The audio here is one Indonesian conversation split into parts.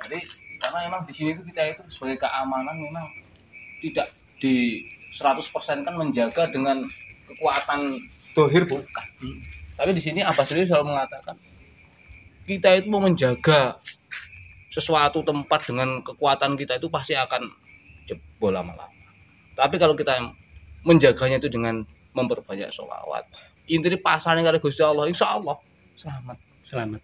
Jadi karena memang di sini itu kita itu sebagai keamanan memang tidak di 100% kan menjaga dengan kekuatan dohir bukan. Tapi di sini Abah sendiri selalu mengatakan kita itu mau menjaga sesuatu tempat dengan kekuatan kita itu pasti akan jebol lama-lama. Tapi kalau kita menjaganya itu dengan memperbanyak sholawat, intinya pasarnya kali Gusti Allah, insya Allah selamat.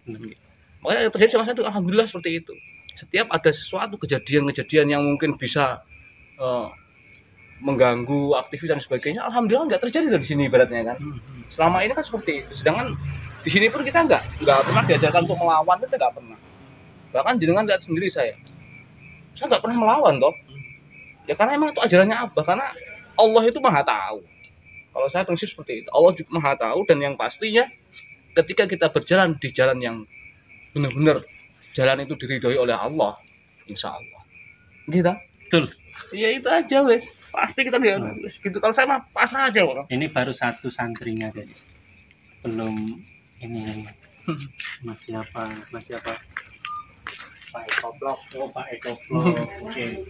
Makanya terjadi sama saya itu alhamdulillah seperti itu. Setiap ada sesuatu kejadian-kejadian yang mungkin bisa mengganggu aktivitas dan sebagainya, alhamdulillah nggak terjadi di sini ibaratnya kan. Selama ini kan seperti itu. Sedangkan di sini pun kita nggak pernah diajarkan untuk melawan, kita nggak pernah. Bahkan jenengan lihat sendiri saya nggak pernah melawan toh. Ya karena emang itu ajarannya Abah, karena Allah itu maha tahu. Kalau saya prinsip seperti itu, Allah juga maha tahu, dan yang pastinya ketika kita berjalan di jalan yang benar-benar jalan itu diridhoi oleh Allah, insya Allah. Gitu. Betul. Iya itu aja wes. Pasti kita lihat gitu. Kalau saya mah pasrah aja kok. Ini baru satu santrinya guys. Belum ini masih apa? Pak Eko Blok. Oh, Pak Eko Blok. Oke.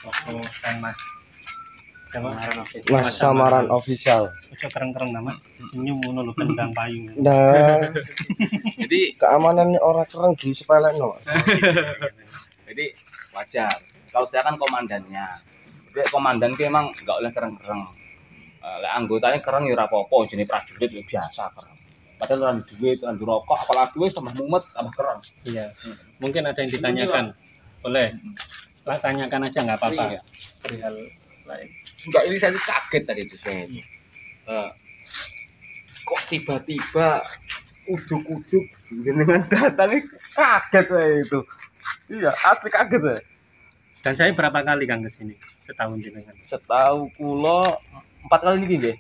Oh, kan Mas. Mas Samaran Official. Ojo kereng-kereng nama. Senyum ngono lho kendang payung. Nah, Jadi keamanannya orang keren di sepelekno. jadi wajar. Kalau saya kan komandannya. Jadi komandan itu emang nggak oleh kereng-kereng. Anggotanya kereng ya ora apa-apa, jenis prajurit ya biasa kereng. Padahal orang duit, orang rokok, apalagi wis tambah mumet, tambah kereng. Iya. Mungkin ada yang ditanyakan. Boleh. Lah tanyakan aja nggak apa-apa. Iya. Perihal lain. Enggak, ini saya kaget tadi itu saya. Kok tiba-tiba ujuk-ujuk dengan datang, kaget saya itu. Iya, asli kaget saya. Dan saya berapa kali Kang ke sini setahun jenengan? Setahu kula 4 kali ini nggih.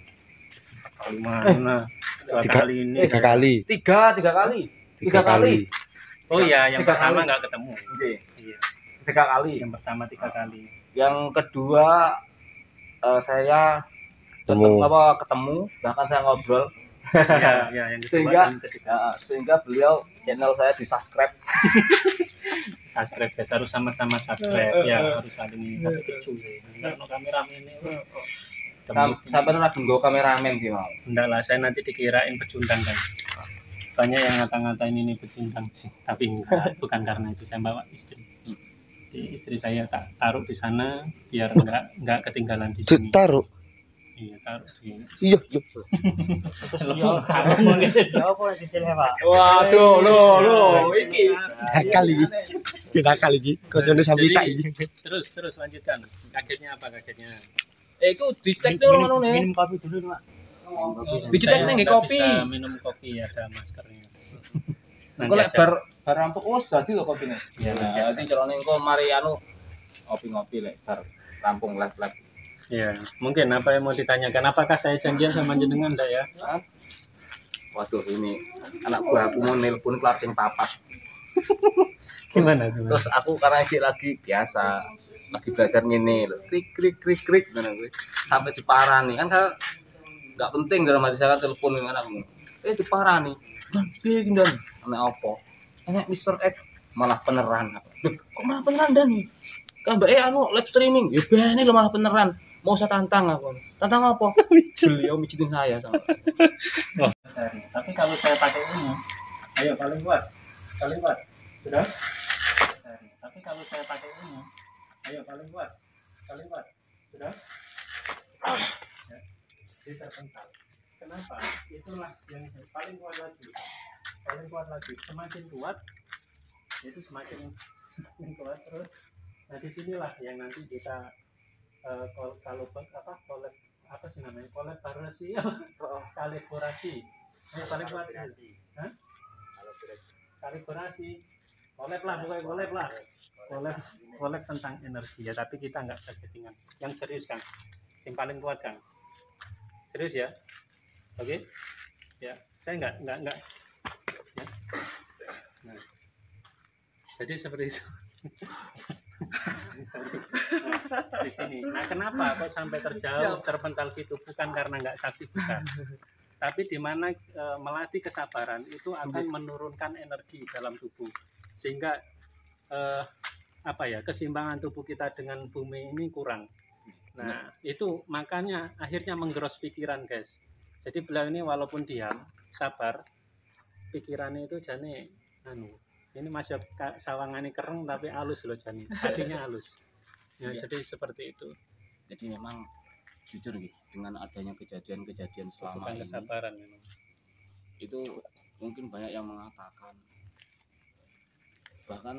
Kali mana? 2 kali ini. 3 kali. Tiga kali. Oh iya, yang 3 pertama kali. nggak ketemu. Nggih. Iya. 3 kali. Yang pertama 3 kali. Yang kedua saya ketemu, bahkan saya ngobrol. Iya, yang kedua. Sehingga beliau channel saya di-subscribe. Subscribe guys, harus sama-sama subscribe ya, harus saling setuju ya. Kalau kameramen ini Sampai lagi nggo kameramen sih mau. enggak lah, saya nanti dikirain pecundang kan. Banyak yang ngata-ngatain ini pecundang sih, tapi enggak, bukan karena itu. Saya bawa istri. Jadi istri saya tak taruh di sana biar enggak ketinggalan di sini. Taruh. Iya, taruh di sini. Iya. Waduh, lo iki. Nakal iki. Kocone sampe tak iki. Terus lanjutkan. Kagetnya apa kagetnya? Iku dicek tuh ngono ne. Minum kopi dulu, Pak. Dicek nang nggih kopi. Bisa minum kopi, ada maskernya. Engko lek bar rampung wis dadi kok kopine. Ya, Dadi carane engko mari anu ngopi-ngopi lek bar rampung live. Ya, mungkin apa yang mau ditanyakan? Apakah saya janjian sama jenengan enggak ya? Waduh, ini anak buah aku mau nelpon kelar sing papat. Gimana? Terus aku karena cik lagi biasa lagi belajar ngene lho. Krik ngono kuwi. Sampai diparani kan enggak penting dalam hati saya kan telepon dengan anakmu. Diparani. Dan piye iki ndan? Ana apa? Enak Mr. X malah peneran. Loh, kok malah peneran dan nih? Kan mbak anu live streaming. Ya bene lho malah peneran. Mau saya tantang aku. Tantang apa? Beliau mijitin saya sama. Oh, tapi kalau saya pakai ini, ayo paling kuat. Sudah? Tapi kalau saya pakai ini, ayo paling kuat. Sudah? Ya. Dia terpental. Kenapa? Itulah yang paling kuat lagi. Semakin kuat, itu semakin kuat terus. Nah disinilah yang nanti kita kalibrasi. Ayo paling kuat. Kalibrasi. Kolab tentang energi ya, tapi kita nggak settingan. Yang serius kan, yang paling kuat kan. Serius ya, oke? Ya, saya nggak. Ya. Nah, jadi seperti itu. Di sini. Nah, kenapa kok sampai terjauh, terpental gitu? Bukan karena nggak sakti, bukan. Tapi di mana melatih kesabaran itu akan menurunkan energi dalam tubuh, sehingga apa ya, keseimbangan tubuh kita dengan bumi ini kurang. Nah, itu makanya akhirnya menggeros pikiran, guys. Jadi beliau ini walaupun diam, sabar, pikirannya itu jane anu. Ini masih sawangannya kereng tapi halus loh jane. Hatinya halus. Ya, Iya. jadi seperti itu. Jadi memang jujur gitu, dengan adanya kejadian-kejadian selama Bukan ini kesabaran memang. itu mungkin banyak yang mengatakan, bahkan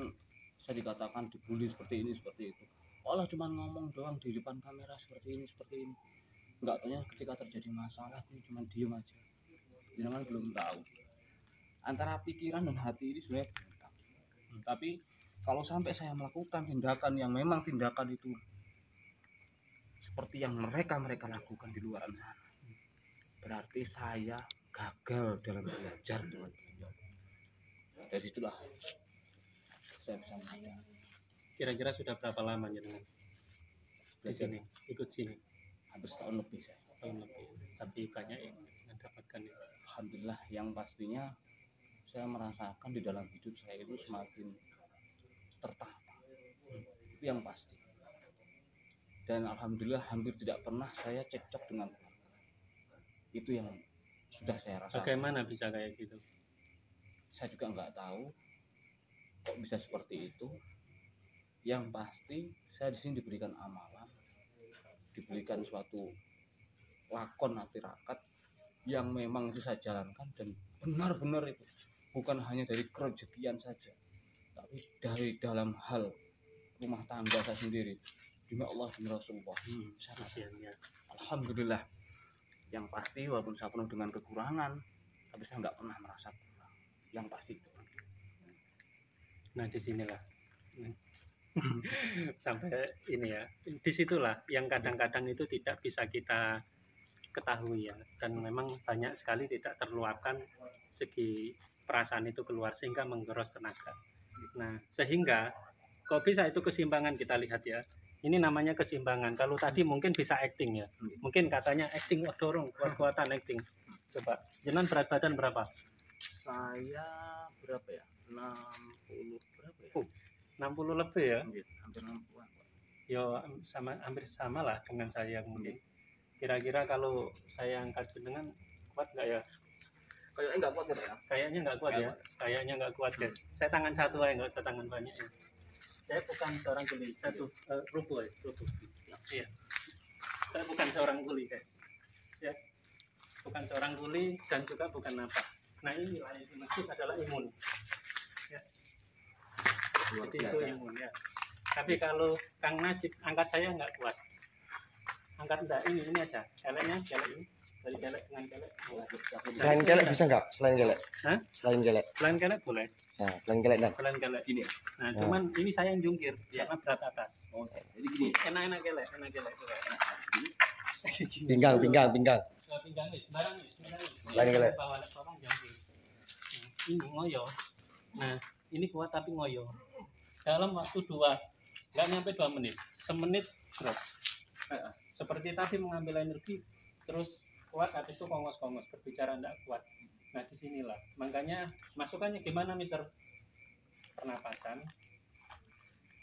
saya dikatakan dibully seperti ini seperti itu, olah cuma ngomong doang di depan kamera seperti ini, nggak tanya ketika terjadi masalah aku cuma diem aja. Jangan belum tahu antara pikiran dan hati ini sebenarnya beda. Tapi kalau sampai saya melakukan tindakan yang memang tindakan itu seperti yang mereka lakukan di luar sana, berarti saya gagal dalam belajar dengan beliau. Dari itulah saya bisa mengatakan Kira-kira sudah berapa lama ya dengan di belajar sini, ikut sini? hampir setahun lebih saya. Tahun lebih. Tapi banyak yang mendapatkan itu. Alhamdulillah, yang pastinya saya merasakan di dalam hidup saya itu semakin tertata, itu yang pasti. Dan alhamdulillah hampir tidak pernah saya cekcok dengan keluarga. Itu yang sudah saya rasakan. Bagaimana bisa kayak gitu? Saya juga nggak tahu kok bisa seperti itu. Yang pasti saya di sini diberikan amalan, diberikan suatu lakon tirakat yang memang itu saya jalankan, dan benar-benar itu bukan hanya dari kerejekian saja, tapi dari dalam hal rumah tangga saya sendiri. Demi Allah dan Rasulullah, saya Kasihannya. alhamdulillah. Yang pasti walaupun saya penuh dengan kekurangan, tapi saya nggak pernah merasa kurang. Yang pasti itu. Nah, disinilah sampai ini ya, disitulah yang kadang-kadang itu tidak bisa kita ketahui ya, dan memang banyak sekali tidak terluapkan segi perasaan itu keluar sehingga menggeros tenaga. Nah, sehingga kok bisa itu keseimbangan kita lihat ya. Ini namanya keseimbangan. Kalau tadi mungkin bisa acting ya. Mungkin katanya acting, wah dorong, kuat-kuatan acting. Coba, jenengan berat badan berapa? Saya berapa ya? 60 berapa ya? 60 lebih ya. Hampir 60-an. Yo sama, hampir sama lah dengan saya mungkin. Kira-kira kalau saya angkat jenengan kuat nggak ya? Kayaknya nggak kuat ya? Kayaknya nggak kuat ya. Kayaknya nggak kuat guys. Saya tangan satu aja, nggak usah tangan banyak ya. Saya bukan seorang kuli, satu rubuh ya, rubuh. Iya. Saya bukan seorang kuli guys. Ya. Bukan seorang kuli dan juga bukan apa. Nah inilah yang dimaksud adalah imun. Ya. Luar Jadi itu biasa. imun ya. Tapi kalau Kang Najib angkat saya nggak kuat. Angkat enggak ini aja. Keleknya, kelek ini. Dari kelek dengan kelek. Selain kelek bisa nggak? Selain kelek? Hah? Selain kelek. Selain kelek boleh. Nah, selain kelek dan. Selain kelek. Gini ya? Nah, cuman ini saya yang jungkir karena berat atas. Oh, jadi gini. Enak-enak kelek, enak kelek. Pinggang, pinggang, pinggang. Nah, pinggang nih, sembarang nih, sembarang nih. Selain kelek. Bawa orang jungkir. Nah, ini ngoyo. Nah, ini kuat tapi ngoyo. Dalam waktu nggak nyampe 2 menit, semenit drop. Seperti tadi mengambil energi, terus kuat, habis itu kongos-kongos, berbicara enggak kuat. Nah, disinilah. Makanya masukannya gimana, Mister? Pernapasan,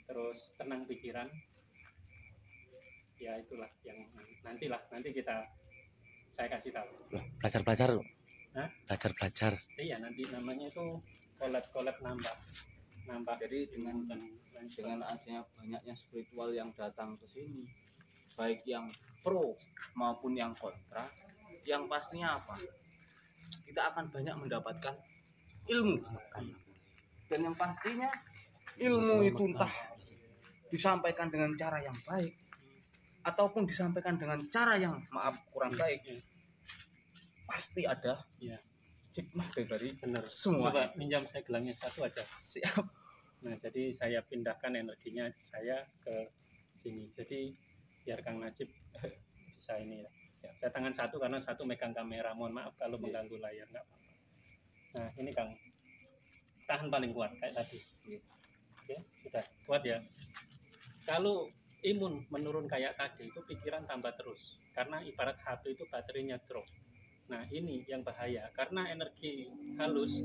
terus tenang pikiran. Ya itulah yang nanti saya kasih tahu. Belajar-belajar. Hah? Belajar-belajar. Iya, nanti namanya itu collab nambah. Jadi dengan adanya banyaknya spiritual yang datang ke sini, baik yang pro maupun yang kontra, yang pastinya apa? Kita akan banyak mendapatkan ilmu. Dan yang pastinya ilmu itu entah disampaikan dengan cara yang baik ataupun disampaikan dengan cara yang maaf kurang baik, pasti ada Ya, hikmah dari benar. semua. Coba minjam saya gelangnya satu aja. Siap. Nah, jadi saya pindahkan energinya saya ke sini. Jadi biar Kang Najib bisa ini ya. Saya tangan satu karena satu megang kamera. Mohon maaf kalau mengganggu layar, nggak apa-apa. Nah, ini Kang. Tahan paling kuat kayak tadi. Oke, sudah kuat ya. Kalau imun menurun kayak tadi itu pikiran tambah terus. Karena ibarat HP itu baterainya drop. Nah, ini yang bahaya karena energi halus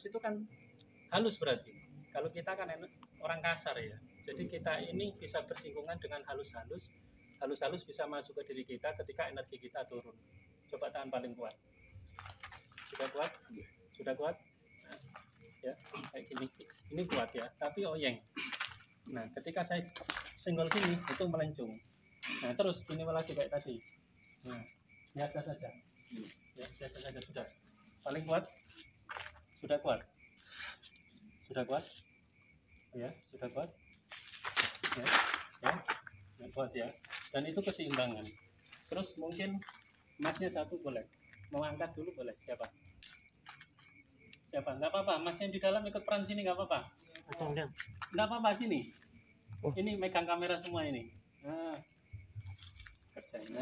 itu kan halus berarti. Kalau kita kan orang kasar ya. Jadi kita ini bisa bersinggungan dengan halus-halus. Halus-halus bisa masuk ke diri kita ketika energi kita turun. Coba tahan paling kuat. Sudah kuat? Sudah kuat? Nah, ya, kayak gini. Ini kuat ya, tapi oyeng. Nah, ketika saya senggol sini, itu melencung. Nah, terus ini lagi kayak tadi. Nah, biasa saja. Ya, biasa saja sudah. Paling kuat? Sudah kuat? Sudah kuat? Ya, sudah kuat? Ya, ya, kuat ya. Dan itu keseimbangan. Terus mungkin masnya satu boleh. Mau angkat dulu boleh. Siapa? Siapa? Nggak apa-apa. Masnya di dalam ikut peran sini nggak apa-apa. Nggak apa-apa sini. Oh. Ini megang kamera semua ini. Nah, kerjain.